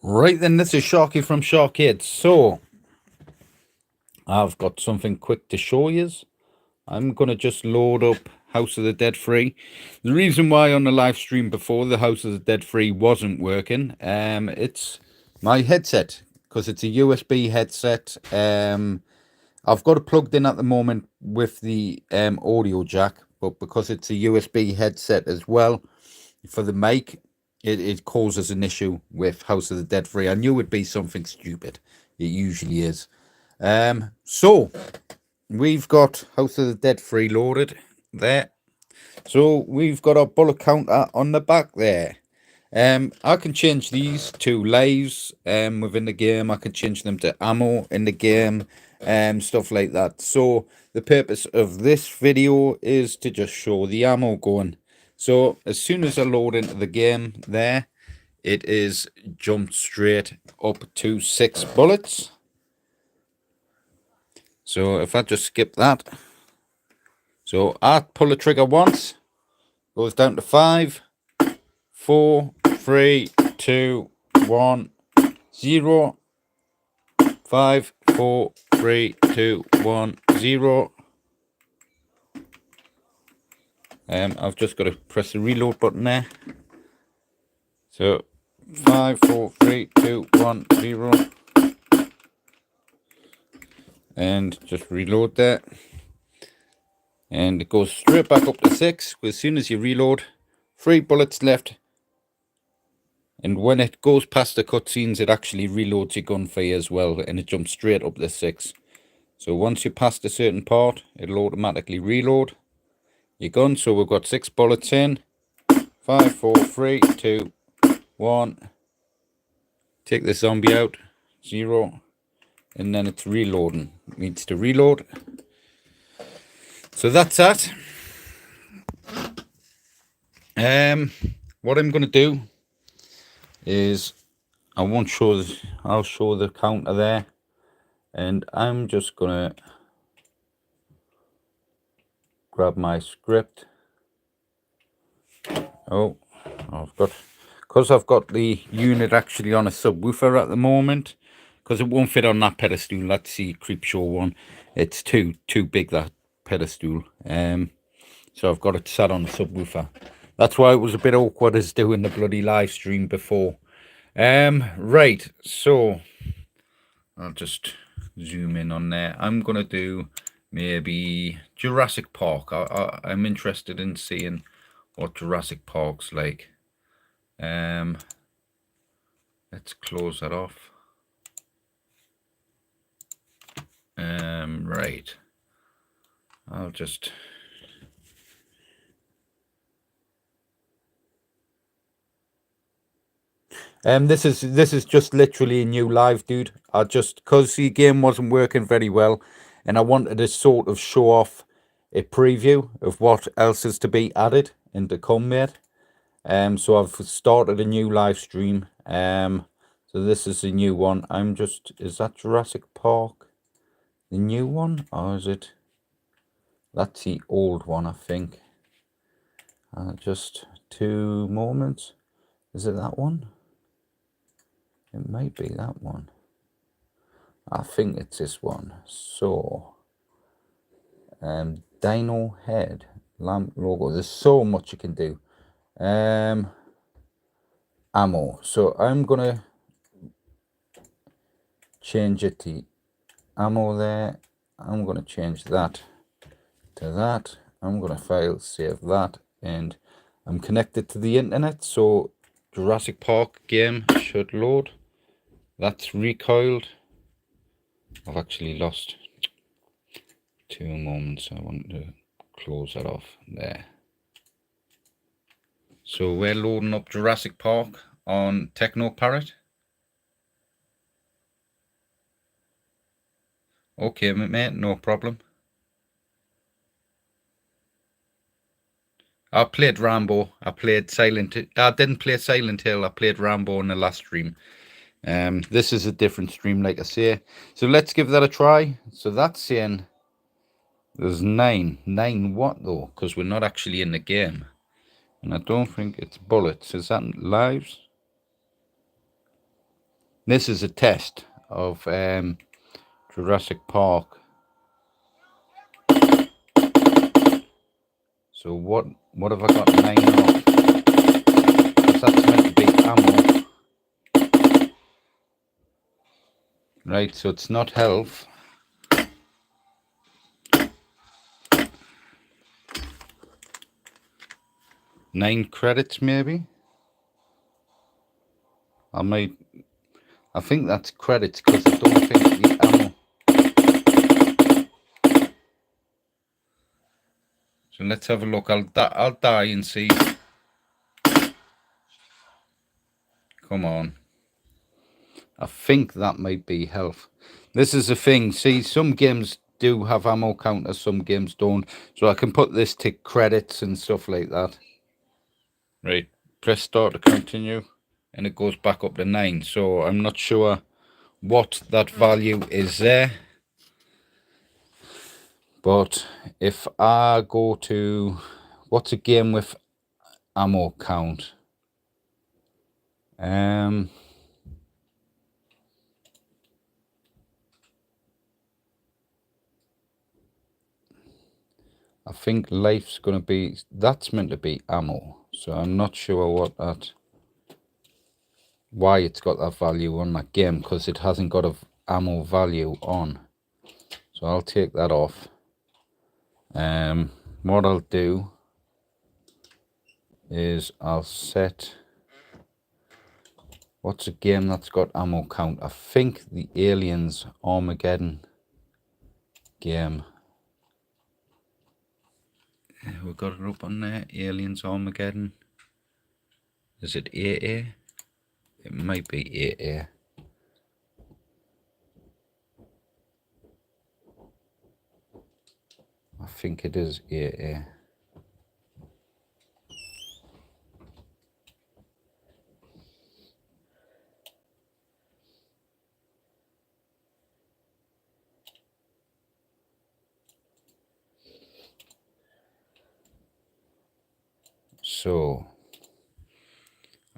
Right then, this is Sharky from Shar-Kade. So, I've got something quick to show you. I'm going to just load up House of the Dead 3. The reason why on the live stream before the House of the Dead 3 wasn't working, it's my headset, because it's a USB headset. I've got it plugged in at the moment with the audio jack, but because it's a USB headset as well for the mic, it causes an issue with House of the Dead 3. I knew it'd be something stupid. It usually is. So we've got House of the Dead 3 loaded there. So we've got our bullet counter on the back there. I can change these to lives within the game. I can change them to ammo in the game, stuff like that. So the purpose of this video is to just show the ammo going. So as soon as I load into the game there, it is jumped straight up to 6 bullets. So if I just skip that, so I pull the trigger once, goes down to 5, 4, 3, 2, 1, 0. 5, 4, 3, 2, 1, 0. I've just got to press the reload button there. So 5, 4, 3, 2, 1, 0. And just reload that. And it goes straight back up to 6. As soon as you reload, 3 bullets left. And when it goes past the cutscenes, it actually reloads your gun for you as well. And it jumps straight up to 6. So once you pass a certain part, it'll automatically reload your gun. So we've got 6 bullets in. 5, 4, 3, 2, 1. Take the zombie out. 0. And then it's reloading. It needs to reload. So that's that. What I'm going to do is I'll show the counter there. And I'm just going to grab my script. Oh, because I've got the unit actually on a subwoofer at the moment, because it won't fit on that pedestal. That's the Creepshow one. It's too big, that pedestal. So I've got it sat on a subwoofer. That's why it was a bit awkward as doing the bloody live stream before. Right, so I'll just zoom in on there. I'm gonna do maybe Jurassic Park. I'm interested in seeing what Jurassic Park's like. Let's close that off. Right. I'll just this is just literally a new live, dude. I just, because the game wasn't working very well, and I wanted to sort of show off a preview of what else is to be added and to come with. So I've started a new live stream. So this is a new one. Is that Jurassic Park the new one, or is it? That's the old one, I think. Just 2 moments. Is it that one? It might be that one. I think it's this one. So, Dino Head, lamp logo. There's so much you can do. Ammo. So I'm gonna change it to ammo there. I'm gonna change that to that. I'm gonna file save that, and I'm connected to the internet, so Jurassic Park game should load. That's recoiled. I've actually lost 2 moments. I want to close that off there. So we're loading up Jurassic Park on Techno Parrot. Okay, mate, no problem. I played Rambo. I played Silent. I didn't play Silent Hill. I played Rambo in the last stream. This is a different stream, like I say. So let's give that a try. So that's saying there's 9. 9 what though? Because we're not actually in the game. And I don't think it's bullets. Is that lives? This is a test of Jurassic Park. So what have I got 9 of? Because that's meant to be ammo. Right, so it's not health. Nine credits maybe. I think that's credits because I don't think the ammo. So let's have a look. I'll die and see. Come on. I think that might be health. This is the thing. See, some games do have ammo counters, some games don't. So I can put this to credits and stuff like that. Right. Press start to continue. And it goes back up to 9. So I'm not sure what that value is there. But if I go to, what's a game with ammo count? I think life's going to be, that's meant to be ammo. So I'm not sure what that, why it's got that value on that game, because it hasn't got a ammo value on. So I'll take that off. What I'll do is I'll set, what's a game that's got ammo count? I think the Aliens Armageddon game. We've got it up on there, Aliens Armageddon. Is it AA? It might be AA. I think it is AA. So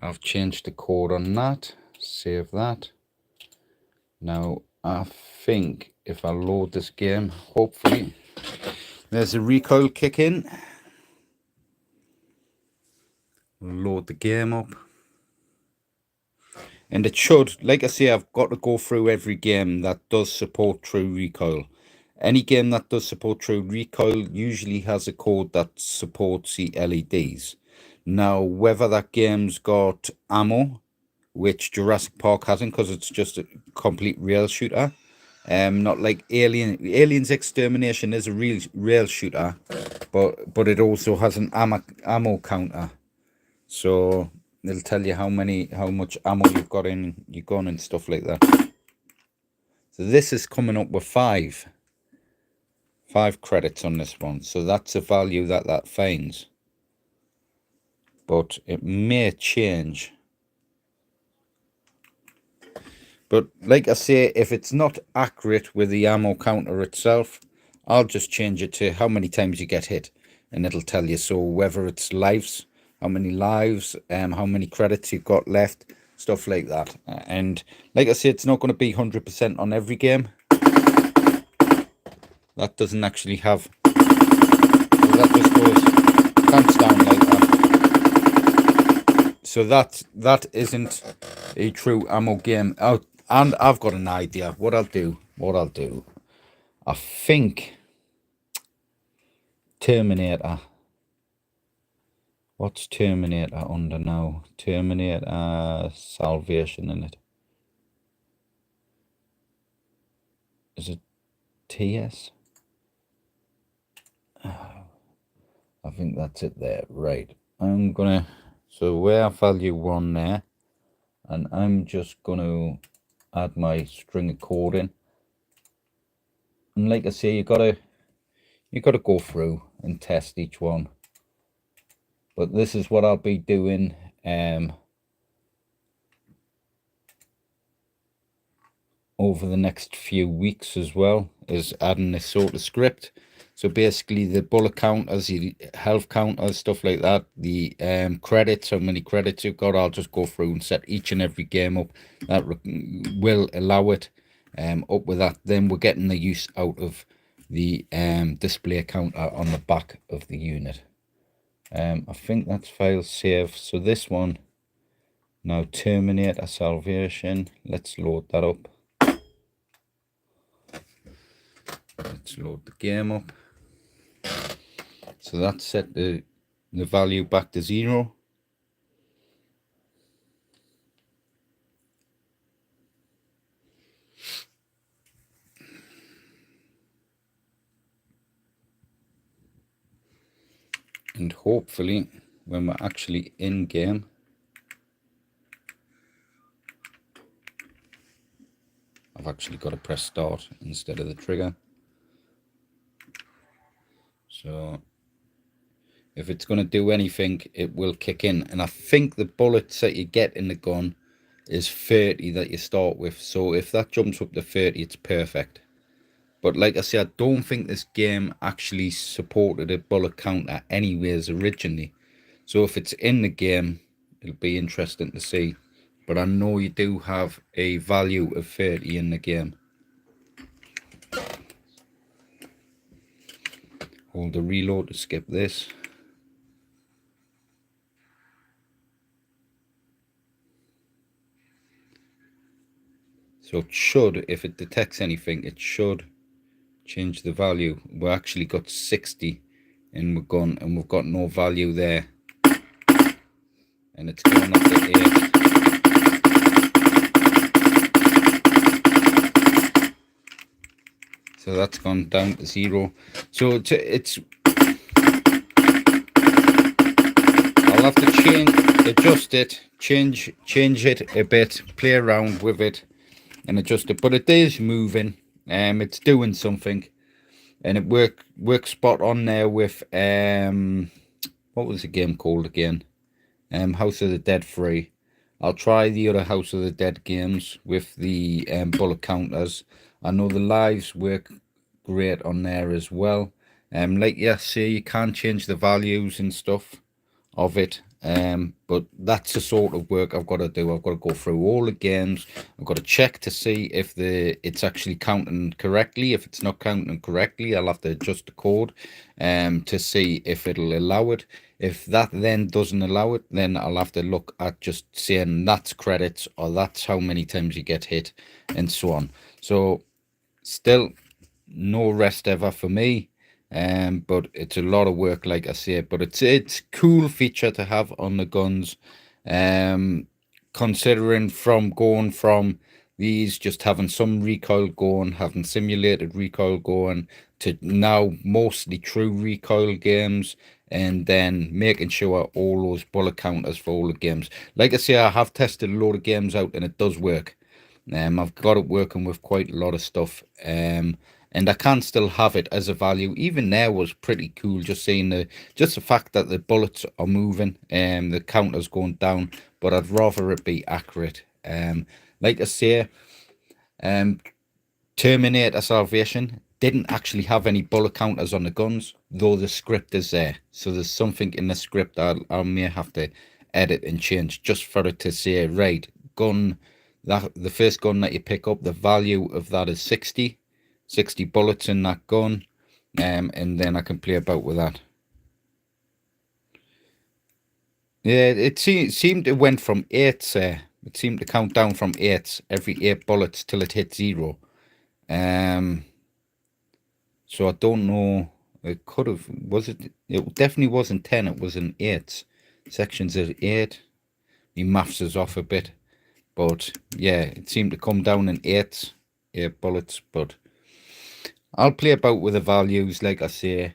I've changed the code on that, save that. Now I think if I load this game, hopefully there's a recoil kick in. Load the game up. And it should, like I say, I've got to go through every game that does support true recoil. Any game that does support true recoil usually has a code that supports the LEDs. Now, whether that game's got ammo, which Jurassic Park hasn't because it's just a complete rail shooter, not like Aliens Extermination is a real rail shooter, but it also has an ammo counter. So it'll tell you how much ammo you've got in your gun and stuff like that. So this is coming up with 5 credits on this one. So that's a value that finds. But it may change. But like I say, if it's not accurate with the ammo counter itself, I'll just change it to how many times you get hit. And it'll tell you. So whether it's lives, how many lives, how many credits you've got left, stuff like that. And like I say, it's not going to be 100% on every game. That doesn't actually have, so that just goes, counts down like that. So that isn't a true ammo game. Oh, and I've got an idea. What I'll do, I think Terminator. What's Terminator under now? Terminator Salvation in it. Is it TS? I think that's it there. Right. I'm gonna, so we're value 1 there, and I'm just gonna add my string of code in. And like I say, you gotta go through and test each one. But this is what I'll be doing over the next few weeks as well, is adding this sort of script. So basically the bullet counters, the health counters, stuff like that, the credits, how many credits you've got, I'll just go through and set each and every game up that will allow it up with that. Then we're getting the use out of the display counter on the back of the unit. I think that's file save. So this one, now terminate a salvation. Let's load that up. Let's load the game up. So that's set the value back to 0. And hopefully when we're actually in game, I've actually got to press start instead of the trigger. So if it's going to do anything, it will kick in. And I think the bullets that you get in the gun is 30 that you start with. So if that jumps up to 30, it's perfect. But like I said, I don't think this game actually supported a bullet counter anyways originally. So if it's in the game, it'll be interesting to see. But I know you do have a value of 30 in the game. Hold the reload to skip this. So it should, if it detects anything, it should change the value. We actually got 60 in the gun and we've got no value there. And it's going up to 8. So that's gone down to 0. So it's I'll have to adjust it, change it a bit, play around with it and adjust it. But it is moving. It's doing something. And it works spot on there with what was the game called again? House of the Dead 3. I'll try the other House of the Dead games with the bullet counters. I know the lives work great on there as well. Like yesterday, you can change the values and stuff of it. But that's the sort of work I've got to do. I've got to go through all the games. I've got to check to see if it's actually counting correctly. If it's not counting correctly, I'll have to adjust the code to see if it'll allow it. If that then doesn't allow it, then I'll have to look at just saying that's credits or that's how many times you get hit and so on. So still no rest ever for me. But it's a lot of work, like I say. But it's cool feature to have on the guns. Considering going from these just having some recoil going, having simulated recoil going, to now mostly true recoil games, and then making sure all those bullet counters for all the games. Like I say, I have tested a load of games out and it does work. I've got it working with quite a lot of stuff. And I can still have it as a value. Even there was pretty cool, just seeing the fact that the bullets are moving and the counter's going down. But I'd rather it be accurate. Like I say, Terminator Salvation didn't actually have any bullet counters on the guns, though the script is there. So there's something in the script that I may have to edit and change just for it to say, right, gun, that the first gun that you pick up, the value of that is 60 bullets in that gun, and then I can play about with that. Yeah, it seemed it went from 8 there. It seemed to count down from 8, every 8 bullets till it hit 0. So I don't know. It could have, it definitely wasn't 10, it was an 8. Sections of 8. My maths is off a bit. But yeah, it seemed to come down in 8 bullets, but I'll play about with the values, like I say.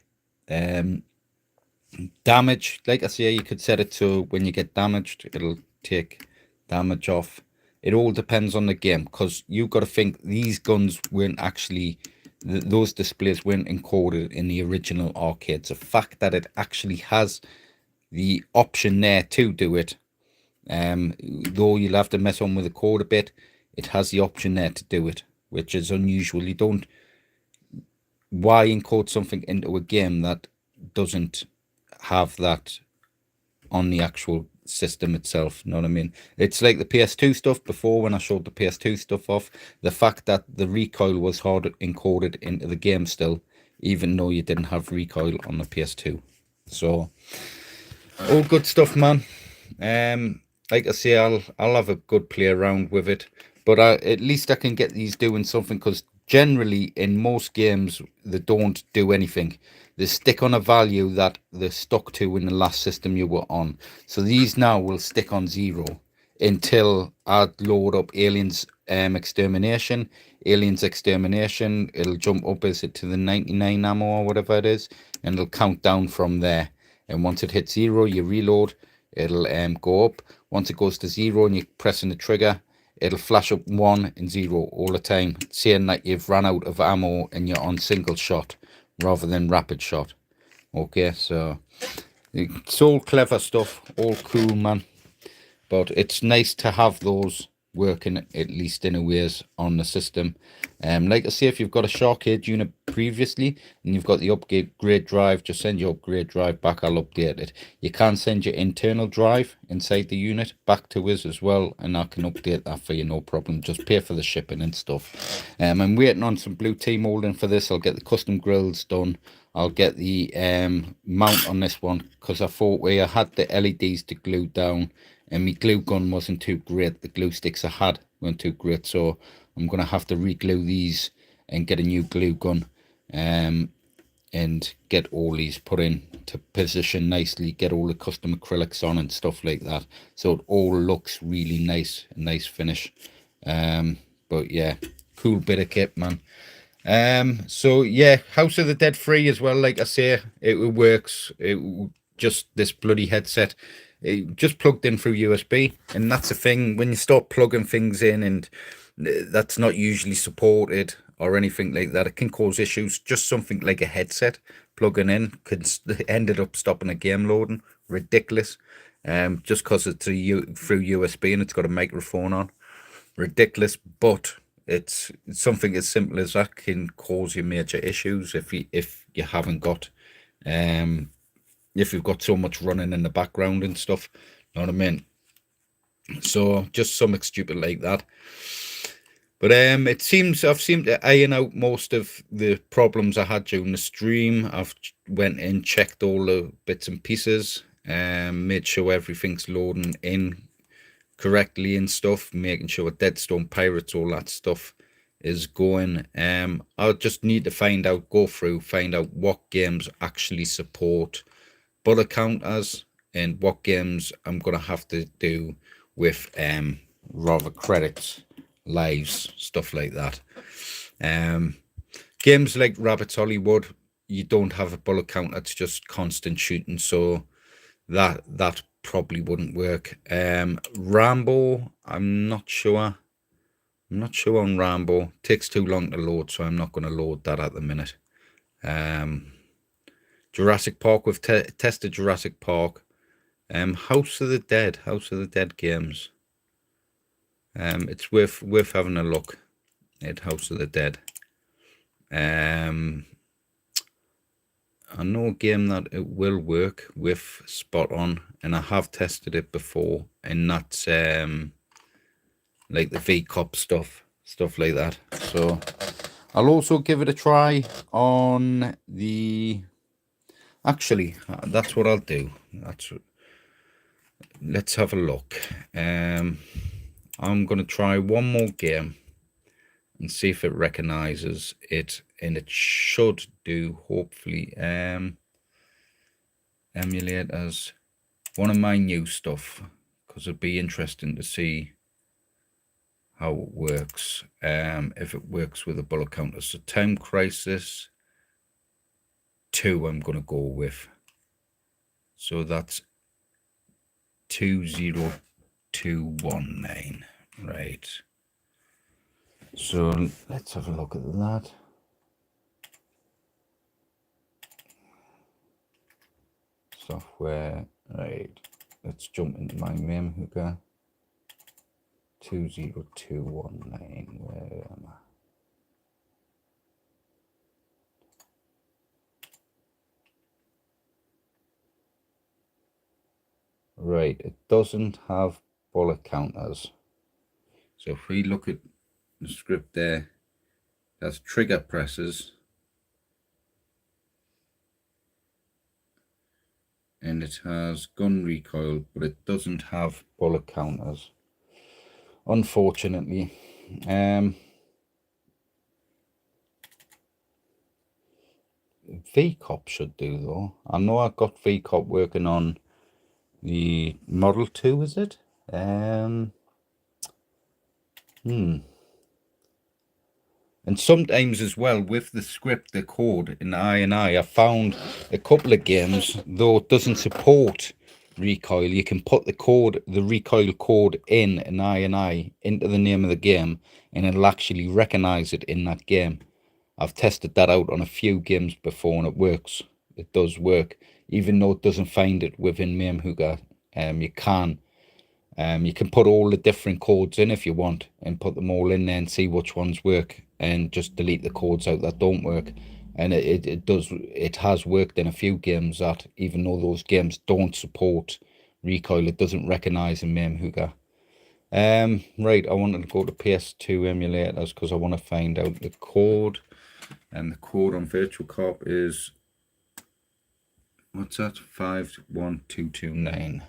Damage, like I say, you could set it to when you get damaged, it'll take damage off. It all depends on the game, because you've got to think these guns weren't actually, those displays weren't encoded in the original arcades. The fact that it actually has the option there to do it, though you'll have to mess on with the code a bit, it has the option there to do it, which is unusual. You don't why encode something into a game that doesn't have that on the actual system itself? You know what I mean? It's like the PS2 stuff before, when I showed the PS2 stuff off, the fact that the recoil was hard encoded into the game still, even though you didn't have recoil on the PS2. So all good stuff, man. Like I say, I'll have a good play around with it, but at least I can get these doing something, because generally in most games they don't do anything. They stick on a value that they're stuck to in the last system you were on. So these now will stick on 0 until I load up Aliens Extermination. Aliens Extermination, it'll jump up, is it to the 99 ammo or whatever it is, and it'll count down from there. And once it hits 0, you reload, it'll go up. Once it goes to 0 and you're pressing the trigger, it'll flash up 1 and 0 all the time, saying that you've run out of ammo and you're on single shot rather than rapid shot. Okay, so it's all clever stuff, all cool, man. But it's nice to have those working at least in a ways on the system. Like I say, if you've got a Shar-Kade unit previously and you've got the upgrade drive, just send your upgrade drive back. I'll update it. You can send your internal drive inside the unit back to us as well, and I can update that for you, no problem. Just pay for the shipping and stuff. I'm waiting on some blue tea molding for this. I'll get the custom grills done. I'll get the mount on this one, because I thought where I had the LEDs to glue down and my glue gun wasn't too great, the glue sticks I had weren't too great, so I'm going to have to re-glue these and get a new glue gun, and get all these put in to position nicely, get all the custom acrylics on and stuff like that, so it all looks really nice, a nice finish. But yeah, cool bit of kit, man. So yeah, House of the Dead 3 as well, like I say, it works. It just, this bloody headset, it just plugged in through USB, and that's the thing, when you start plugging things in and that's not usually supported or anything like that, it can cause issues. Just something like a headset plugging in could ended up stopping a game loading. Ridiculous. Just because it's through USB and it's got a microphone on. Ridiculous. But it's something as simple as that can cause you major issues if you haven't got if you've got so much running in the background and stuff, you know what I mean? So just something stupid like that. But it seems I've seemed to iron out most of the problems I had during the stream. I've went in, checked all the bits and pieces, made sure everything's loading in correctly and stuff, making sure Deadstone Pirates, all that stuff is going. I'll just need to find out what games actually support bullet counters and what games I'm gonna have to do with rather credits, lives, stuff like that. Games like Rabbit's Hollywood, you don't have a bullet counter, it's just constant shooting, so that probably wouldn't work. Rambo, I'm not sure on Rambo. It takes too long to load, so I'm not going to load that at the minute. Jurassic Park, we've tested Jurassic Park. House of the Dead games. It's worth having a look at House of the Dead. I know a game that it will work with spot on, and I have tested it before, and that's like the VCOP stuff like that. So I'll also give it a try on the, actually that's what I'll do. Let's have a look. I'm gonna try one more game and see if it recognizes it, and it should do, hopefully. Emulate as one of my new stuff, because it'd be interesting to see how it works, if it works with a bullet counter. So Time Crisis 2 I'm going to go with. So that's 20219, right? So let's have a look at that. Software, right? Let's jump into my mem hooker. 20219, where am I? Right, it doesn't have bullet counters. So if we look at the script there, that's trigger presses, and it has gun recoil, but it doesn't have bullet counters, unfortunately. VCOP should do though. I know I've got VCOP working on the Model 2, is it? And sometimes as well with the script, the code in I found a couple of games, though it doesn't support recoil, you can put the code, the recoil code in an I into the name of the game, and it'll actually recognize it in that game. I've tested that out on a few games before, and it works. It does work, even though it doesn't find it within MameHooker. You can put all the different codes in if you want, and put them all in there and see which ones work, and just delete the codes out that don't work. And it has worked in a few games that, even though those games don't support recoil, it doesn't recognize in MameHooker. Right, I wanted to go to PS2 emulators because I want to find out the code, and the code on Virtual Cop is, what's that? 51229.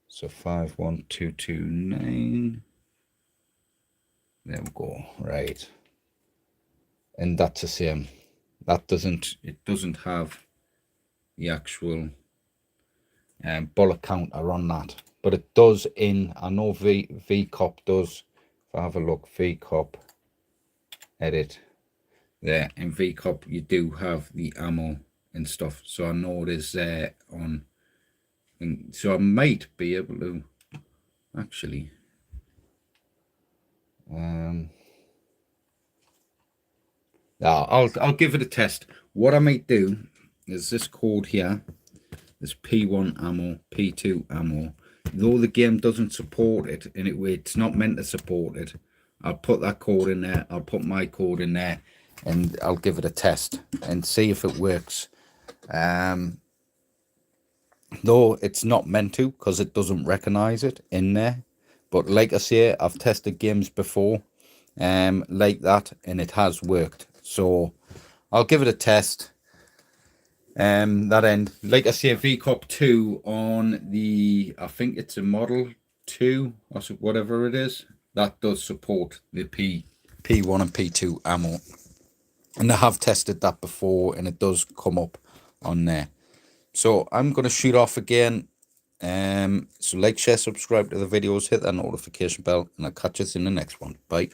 So 51229. There we go. Right, and that's the same. That it doesn't have the actual bullet counter on that, but it does in, I know VCOP does. If I have a look, VCOP edit there, in VCOP you do have the ammo and stuff, so I know it is there on. And so I might be able to actually I'll give it a test. What I might do is this code here, this P1 ammo, P2 ammo, though the game doesn't support it, and it's not meant to support it, I'll put that code in there, I'll put my code in there, and I'll give it a test and see if it works. Though it's not meant to, because it doesn't recognize it in there. But like I say, I've tested games before like that, and it has worked. So I'll give it a test. That end, like I say, VCOP 2 on the, I think it's a Model 2 or whatever it is, that does support the P1 and P2 ammo. And I have tested that before, and it does come up on there. So I'm going to shoot off again. So like, share, subscribe to the videos, hit that notification bell, and I'll catch us in the next one. Bye.